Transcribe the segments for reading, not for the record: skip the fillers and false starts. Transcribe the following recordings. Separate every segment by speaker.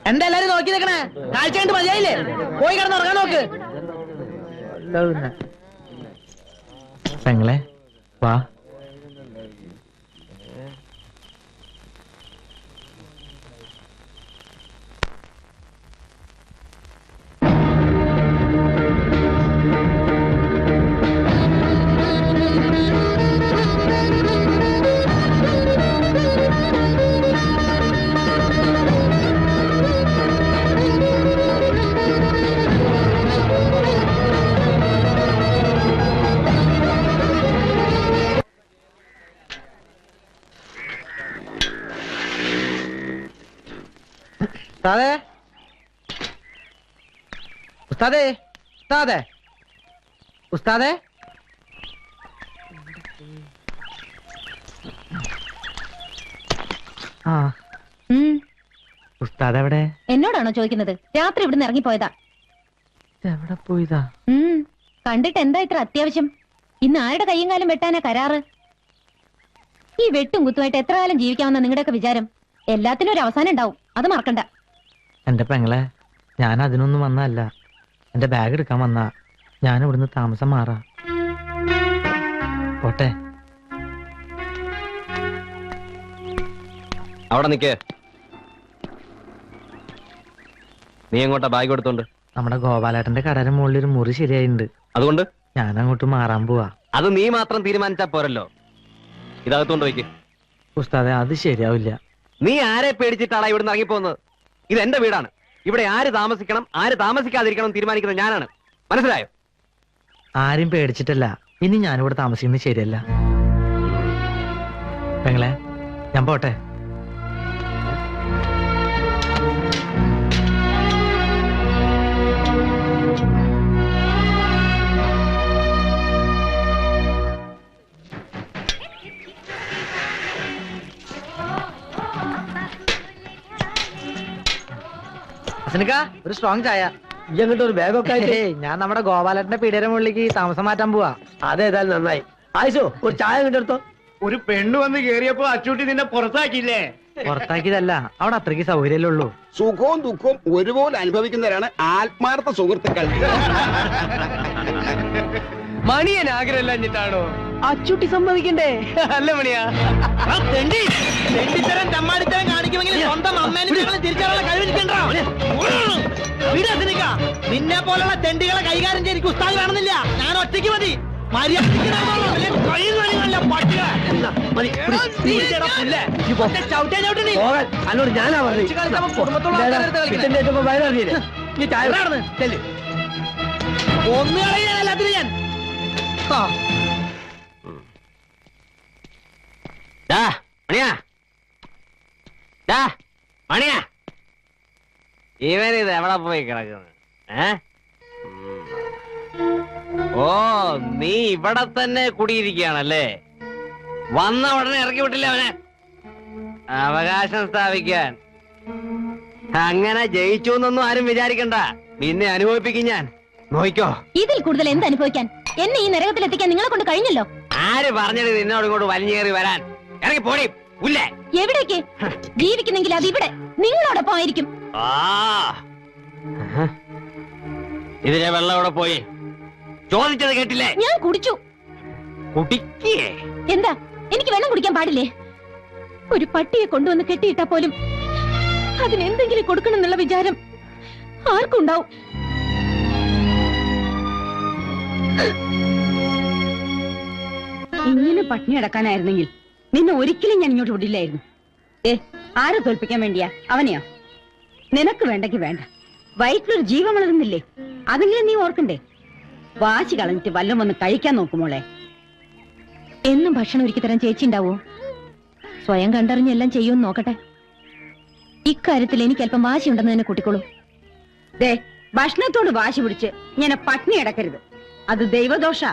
Speaker 1: എന്താ എല്ലാരും നോക്കി നിൽക്കണേ? കാഴ്ച കണ്ട് മതിയായില്ലേ? പോയി കിടന്ന് ഉറങ്ങാൻ നോക്ക്.
Speaker 2: പെങ്ങളെ വാ.
Speaker 1: ഉസ്താദേ, ഉസ്താദേ, ഉസ്താദേ, ഉസ്താദേ.
Speaker 2: ആ ഉസ്താദ് എവിടെ?
Speaker 3: എന്നോടാണോ ചോദിക്കുന്നത്? രാത്രി ഇവിടുന്ന് ഇറങ്ങിപ്പോയതാ.
Speaker 2: എവിടെ പോയതാ?
Speaker 3: കണ്ടിട്ട് എന്താ ഇത്ര അത്യാവശ്യം? ഇന്ന് ആരുടെ കയ്യും കാലം വെട്ടാനാ കരാറ്? ഈ വെട്ടും കുത്തുമായിട്ട് എത്ര കാലം ജീവിക്കാമെന്ന നിങ്ങളുടെയൊക്കെ വിചാരം? എല്ലാത്തിനും ഒരു അവസാനം ഉണ്ടാവും, അത് മറക്കണ്ട.
Speaker 2: എന്റെ പെങ്ങളെ, ഞാൻ അതിനൊന്നും വന്നല്ല. എന്റെ ബാഗ് എടുക്കാൻ വന്നാ. ഞാൻ ഇവിടുന്ന് താമസം മാറാ. പോട്ടെ.
Speaker 4: അവിടെ നിക്ക്. നീ എങ്ങോട്ടാ ബാഗ് എടുത്തോണ്ട്?
Speaker 2: നമ്മുടെ ഗോപാലേട്ടന്റെ കടയുടെ മുകളിൽ ഒരു മുറി ശരിയായിട്ടുണ്ട്.
Speaker 4: അതുകൊണ്ട്
Speaker 2: ഞാൻ അങ്ങോട്ട് മാറാൻ പോവാ.
Speaker 4: അത് നീ മാത്രം തീരുമാനിച്ചാ പോരല്ലോ. ഇതകത്തോണ്ട് വയ്ക്ക്.
Speaker 2: ഉസ്താദെ, അത് ശരിയാവില്ല.
Speaker 4: നീ ആരെ പേടിച്ചിട്ടാണ് ഇവിടുന്ന് ഇറങ്ങിപ്പോകുന്നത്? ഇത് എന്റെ വീടാണ്. ഇവിടെ ആര് താമസിക്കണം, ആര് താമസിക്കാതിരിക്കണം തീരുമാനിക്കുന്നത് ഞാനാണ്. മനസ്സിലായോ?
Speaker 2: ആരും പേടിച്ചിട്ടല്ല. ഇനി ഞാനിവിടെ താമസിക്കുന്നത് ശരിയല്ല. പെങ്ങളെ, ഞാൻ പോട്ടെ. ഒരു സ്ട്രോങ് ചായ.
Speaker 1: ഇങ്ങോട്ട് ഒരു ബാഗൊക്കെ.
Speaker 2: ഞാൻ നമ്മുടെ ഗോപാലേട്ടന്റെ പീടിയുടെ മുകളിലേക്ക് താമസം മാറ്റാൻ പോവാ.
Speaker 1: അതേതായാലും നന്നായി. ആയിഷോ, ഒരു ചായ കിട്ടെടുത്തോ.
Speaker 5: ഒരു പെണ്ണ് വന്ന് കേറിയപ്പോ അച്ചൂട്ടി നിന്നെ പുറത്താക്കിയില്ലേ?
Speaker 2: പുറത്താക്കിയതല്ല, അവിടെ അത്രയ്ക്ക് സൗകര്യമല്ലേ ഉള്ളൂ.
Speaker 6: സുഖവും ദുഃഖവും ഒരുപോലെ അനുഭവിക്കുന്നവരാണ് ആത്മാർത്ഥ സുഹൃത്തുക്കൾ.
Speaker 5: മണിയൻ ആഗ്രഹമില്ലാഞ്ഞിട്ടാണോ
Speaker 1: അച്ചൂട്ടി സമ്മതിക്കണ്ടേ?
Speaker 5: അല്ല മണിയാ,
Speaker 1: തെണ്ടിത്തരം ചമ്മാടിത്തരം കാണിക്കുമെങ്കിൽ സ്വന്തം അമ്മേനെ തിരിച്ചറിയാനുള്ള കഴിവിരിക്കണ്ടോ? നിന്നെ പോലുള്ള തെണ്ടികളെ കൈകാര്യം ചെയ്ത് ഉസ്താദ് വേണമെന്നില്ല. ഞാൻ ഒറ്റയ്ക്ക് മതി. അന്നോട് ഞാനാ പറഞ്ഞു. ഒന്ന് കളയാൻ എല്ലാത്തിനും ഞാൻ.
Speaker 4: മണിയാ, ഇവനിത് എവിടെ പോയി കിടക്കുന്നത്? ഓ, നീ ഇവിടെ തന്നെ കുടിയിരിക്കുകയാണല്ലേ? വന്ന ഉടനെ ഇറക്കി വിട്ടില്ല അവനെ. അവകാശം സ്ഥാപിക്കാൻ. അങ്ങനെ ജയിച്ചു എന്നൊന്നും ആരും വിചാരിക്കണ്ട. നിന്നെ അനുഭവിപ്പിക്കും ഞാൻ. നോയിക്കോ.
Speaker 3: ഇതിൽ കൂടുതൽ എന്ത് അനുഭവിക്കാൻ? എന്നെ ഈ നരകത്തിലെത്തിക്കാൻ നിങ്ങളെ കൊണ്ട് കഴിഞ്ഞല്ലോ.
Speaker 4: ആര് പറഞ്ഞത് നിന്നോട് ഇങ്ങോട്ട് വലിഞ്ഞേറി വരാൻ? ഇറങ്ങി പോടി ഉല്ലേ.
Speaker 3: എവിടേക്ക്? ജീവിക്കുന്നെങ്കിൽ അത് ഇവിടെ നിങ്ങളോടൊപ്പം ആയിരിക്കും.
Speaker 4: ഇതിലെ വെള്ളം ഇവിടെ പോയി. ചോദിച്ചത് കേട്ടില്ലേ?
Speaker 3: ഞാൻ കുടിച്ചു.
Speaker 4: കുടിക്കേ?
Speaker 3: എന്താ, എനിക്ക് വെള്ളം കുടിക്കാൻ പാടില്ലേ? ഒരു പട്ടിയെ കൊണ്ടുവന്ന് കെട്ടിയിട്ടാ പോലും അതിനെന്തെങ്കിലും കൊടുക്കണം എന്നുള്ള വിചാരം ആർക്കുണ്ടാവും?
Speaker 7: ഇങ്ങനെ പട്ടിണി അടക്കാനായിരുന്നെങ്കിൽ നിന്നെ ഒരിക്കലും ഞാൻ ഇങ്ങോട്ട് വിടില്ലായിരുന്നു. ആരെ തോൽപ്പിക്കാൻ വേണ്ടിയാ? അവനെയോ? നിനക്ക് വേണ്ടെങ്കിൽ വേണ്ട. വയറ്റിലൊരു ജീവൻ വളരുന്നില്ലേ? അതെങ്കിലും നീ ഓർക്കണ്ടേ? വാശി കളഞ്ഞിട്ട് വല്ലതും ഒന്ന് കഴിക്കാൻ നോക്കുമോളെ.
Speaker 3: എന്നും ഭക്ഷണം ഒരുക്കി തരാൻ ചേച്ചി ഉണ്ടാവോ? സ്വയം കണ്ടറിഞ്ഞെല്ലാം ചെയ്യുമെന്ന് നോക്കട്ടെ. ഇക്കാര്യത്തിൽ എനിക്ക് അല്പം വാശിയുണ്ടെന്ന് തന്നെ കൂട്ടിക്കോളൂ.
Speaker 7: ദേ, ഭക്ഷണത്തോട് വാശി പിടിച്ച് ഇങ്ങനെ പട്ടിണി അടക്കരുത്. അത് ദൈവദോഷ.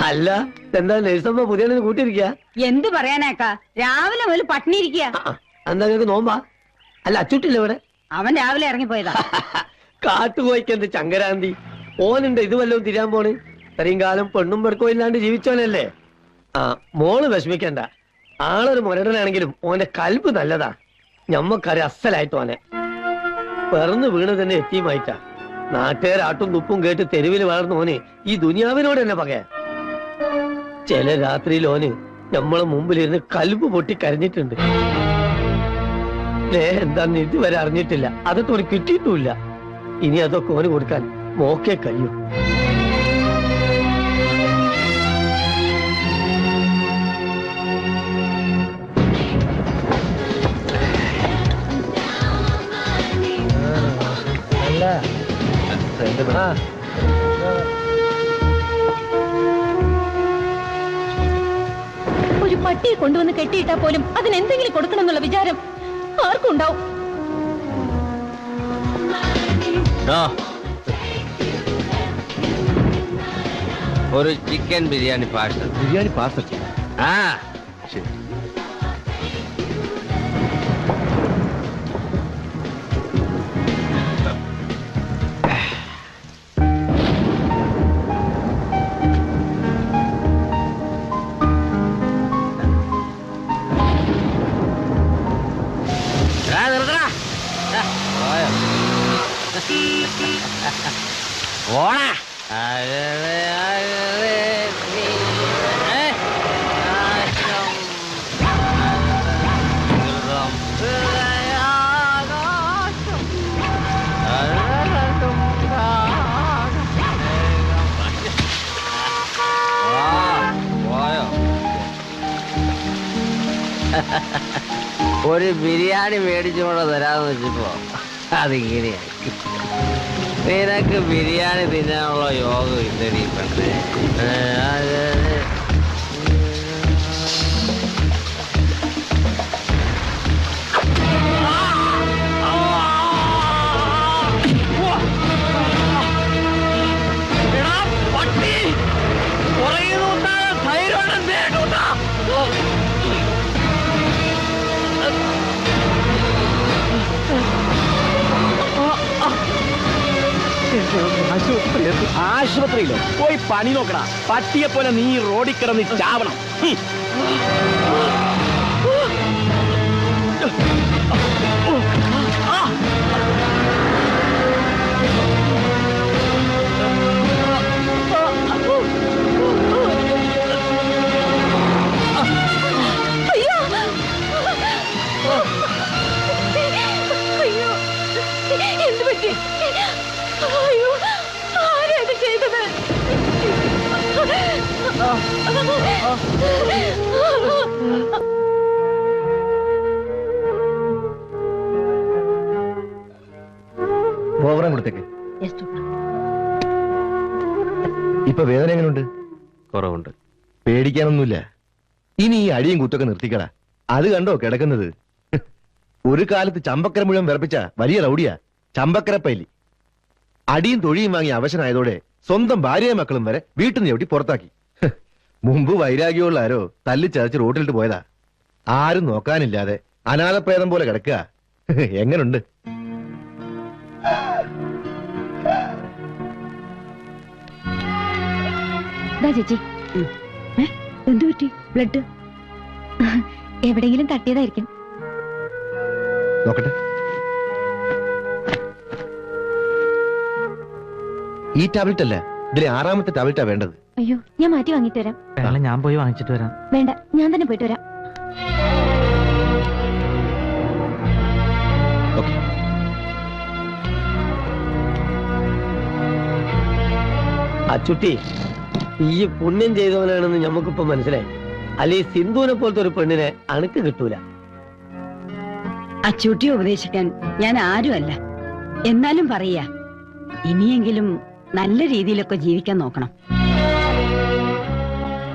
Speaker 1: അല്ല, എന്താ നഴ്സമ്മ പുതിയ കൂട്ടിയിരിക്കുക?
Speaker 7: എന്ത് പറയാനാക്കാ, രാവിലെ മുതൽ പട്ടിണി ഇരിക്കുക.
Speaker 1: എന്താ നിങ്ങൾക്ക് നോമ്പാ? അല്ല, അച്ചൂട്ടില്ല ഇവിടെ?
Speaker 7: അവൻ രാവിലെ ഇറങ്ങിപ്പോയതാ.
Speaker 1: കാട്ടുപോയിക്കെന്ത് ചങ്കരാന്തി. ഓനുണ്ട് ഇത് വല്ലതും തിരിയാൻ പോണ്? ഇത്രയും കാലം പെണ്ണും പെടുക്കോ ഇല്ലാണ്ട് ജീവിച്ചോനല്ലേ. മോള് വിഷമിക്കണ്ട. ആളൊരു മുരടനാണെങ്കിലും ഓന്റെ കൽബ് നല്ലതാ. ഞമ്മക്കറിയാം അസലായിട്ട് ഓനെ പിറന്നു വീണ് തന്നെ എത്തിയുമായിട്ടാ. നാട്ടുകാരാട്ടും തുപ്പും കേട്ട് തെരുവിൽ വളർന്ന ഓന് ഈ ദുനിയാവിനോട് തന്നെ പകയാ. ചില രാത്രിയിൽ ഓന് നമ്മളെ മുമ്പിലിരുന്ന് കൽബ് പൊട്ടി കരഞ്ഞിട്ടുണ്ട്. എന്താന്ന് ഇതുവരെ അറിഞ്ഞിട്ടില്ല, അതൊക്കെ ഓന് കിട്ടിയിട്ടുമില്ല. ഇനി അതൊക്കെ ഓന് കൊടുക്കാൻ മോക്കേ കഴിയൂ.
Speaker 3: ഒരു പട്ടിയെ കൊണ്ടുവന്ന് കെട്ടിയിട്ടാ പോലും അതിനെന്തെങ്കിലും കൊടുക്കണം എന്നുള്ള വിചാരം ആർക്കും ഉണ്ടാവും.
Speaker 4: ഒരു chicken biryani parcel.
Speaker 6: Biryani parcel.
Speaker 4: ആ
Speaker 6: ശരി.
Speaker 4: ഓണാ ഒരു ബിരിയാണി മേടിച്ചുകൊണ്ട് തരാന്ന് വെച്ചപ്പോ അതിങ്ങനെയായി. നിനക്ക് ബിരിയാണി തിന്നാനുള്ള യോഗം ഇല്ലടി പെണ്ണേ.
Speaker 5: ആശുപത്രിയിലോ പോയി പണി നോക്കണ. പട്ടിയെ പോലെ നീ റോഡിൽ കിടന്ന് ചാവണം.
Speaker 3: എന്ത് പറ്റി? അയ്യോ, ആരാ ഇത് ചെയ്തത്?
Speaker 6: ഓവറാൻ കൊടുത്തേക്ക്. ഇപ്പൊ വേദന എങ്ങനെയുണ്ട്?
Speaker 4: കുറവുണ്ട്.
Speaker 6: പേടിക്കാനൊന്നുമില്ല. ഇനി ഈ അടിയും കുത്തൊക്കെ നിർത്തിക്കടാ. അത് കണ്ടോ കിടക്കുന്നത്? ഒരു കാലത്ത് ചമ്പക്കര മുഴുവൻ വിറപ്പിച്ച വലിയ റൗഡിയാ ചമ്പക്കര പൈലി. അടിയും തൊഴിയും വാങ്ങി അവശനായതോടെ സ്വന്തം ഭാര്യയും മക്കളും വരെ വീട്ടിൽ നിന്ന് ചവിട്ടി പുറത്താക്കി. മുമ്പ് വൈരാഗ്യമുള്ള ആരോ തല്ലിച്ചതച്ച് റോട്ടിലിട്ട് പോയതാ. ആരും നോക്കാനില്ലാതെ അനാഥപ്രേതം പോലെ കിടക്കുക. എങ്ങനുണ്ട്?
Speaker 3: ചേച്ചി,
Speaker 7: എന്തു പറ്റി? ബ്ലഡ്
Speaker 3: എവിടെയെങ്കിലും തട്ടിയതായിരിക്കും.
Speaker 6: നോക്കട്ടെ. ഈ ടാബ്ലറ്റ് അല്ല, ഇതിലെ 6ാമത്തെ ടാബ്ലറ്റാ വേണ്ടത്.
Speaker 3: അയ്യോ, ഞാൻ മാറ്റി വാങ്ങിട്ട് വരാം.
Speaker 2: പെങ്ങളെ ഞാൻ പോയി വാങ്ങിച്ചിട്ട് വരാം.
Speaker 3: വേണ്ട, ഞാൻ തന്നെ പോയിട്ട് വരാം.
Speaker 6: ഓക്കെ.
Speaker 1: അച്ചുട്ടി, ഈ പുണ്യം ചെയ്തവനാണെന്ന് ഞമ്മക്കിപ്പോ മനസ്സിലായി. അല്ലെ സിന്ധുവിനെ പോലത്തെ ഒരു പെണ്ണിനെ അണക്ക് കിട്ടൂല.
Speaker 7: അച്ചൂട്ടി ഉപദേശിക്കാൻ ഞാൻ ആരുമല്ല. എന്നാലും പറയാ, ഇനിയെങ്കിലും നല്ല രീതിയിലൊക്കെ ജീവിക്കാൻ നോക്കണം.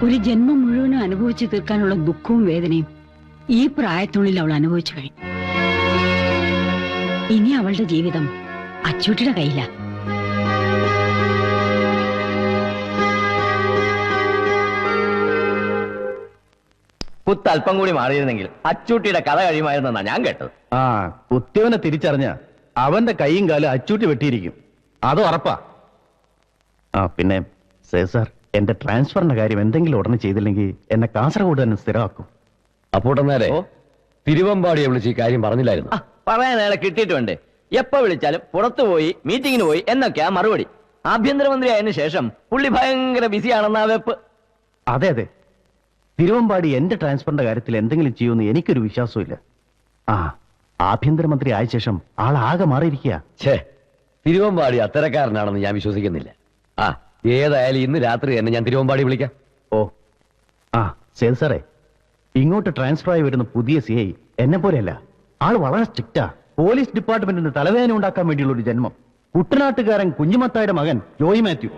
Speaker 7: ഒരു ജന്മം മുഴുവനും അനുഭവിച്ചു തീർക്കാനുള്ള ദുഃഖവും വേദനയും ഈ പ്രായത്തുള്ളിൽ അവൾ അനുഭവിച്ചു കഴിഞ്ഞു. ഇനി അവളുടെ ജീവിതം അച്ചൂട്ടിയുടെ കയ്യിലാ.
Speaker 5: കുത്ത് അല്പം കൂടി മാറിയിരുന്നെങ്കിൽ അച്ചൂട്ടിയുടെ കഥ കഴിയുമായിരുന്നെന്നാ ഞാൻ കേട്ടത്.
Speaker 8: ആ, കുത്തിയവനെ തിരിച്ചറിഞ്ഞ അവന്റെ കൈയും കാലും അച്ചൂട്ടി വെട്ടിയിരിക്കും. അത് ഉറപ്പാ. ആ പിന്നെ സാർ, എന്റെ ട്രാൻസ്ഫറിന്റെ കാര്യം എന്തെങ്കിലും ഉടനെ ചെയ്തില്ലെങ്കിൽ എന്നെ കാസർഗോഡ് തന്നെ സ്ഥിരമാക്കും.
Speaker 5: അപ്പോട്ടെന്നാലേ തിരുവമ്പാടിയെ വിളിച്ച് ഈ കാര്യം പറഞ്ഞില്ലായിരുന്നു.
Speaker 9: പറയാൻ അയാളെ കിട്ടിയിട്ടുണ്ട്. എപ്പോ വിളിച്ചാലും പുറത്തു പോയി മീറ്റിങ്ങിന് പോയി എന്നൊക്കെയാ മറുപടി. ആഭ്യന്തരമന്ത്രി ആയതിനു ശേഷം പുള്ളി ഭയങ്കര ബിസിയാണെന്നാ വെപ്പ്.
Speaker 8: അതെ അതെ, തിരുവമ്പാടി എന്റെ ട്രാൻസ്ഫറിന്റെ കാര്യത്തിൽ എന്തെങ്കിലും ചെയ്യുമെന്ന് എനിക്കൊരു വിശ്വാസമില്ല. ആ, ആഭ്യന്തരമന്ത്രി ആയ ശേഷം ആളാകെ മാറിയിരിക്കുക.
Speaker 5: ഛേ, തിരുവമ്പാടി അത്തരക്കാരനാണെന്ന് ഞാൻ വിശ്വസിക്കുന്നില്ല. ആ, ഏതായാലും ഇന്ന് രാത്രി തന്നെ ഞാൻ തിരുവമ്പാടി വിളിക്കാം.
Speaker 8: ഓ ആ സേതു സാറേ, ഇങ്ങോട്ട് ട്രാൻസ്ഫർ ആയി വരുന്ന പുതിയ CI എന്നെ പോലെയല്ല. ആള് വളരെ സ്ട്രിക്റ്റാ. പോലീസ് ഡിപ്പാർട്ട്മെന്റിന് തലവേദന ഉണ്ടാക്കാൻ വേണ്ടിയുള്ള ഒരു ജന്മം. കുട്ടനാട്ടുകാരൻ കുഞ്ഞുമത്തായുടെ മകൻ ജോയി മാത്യു.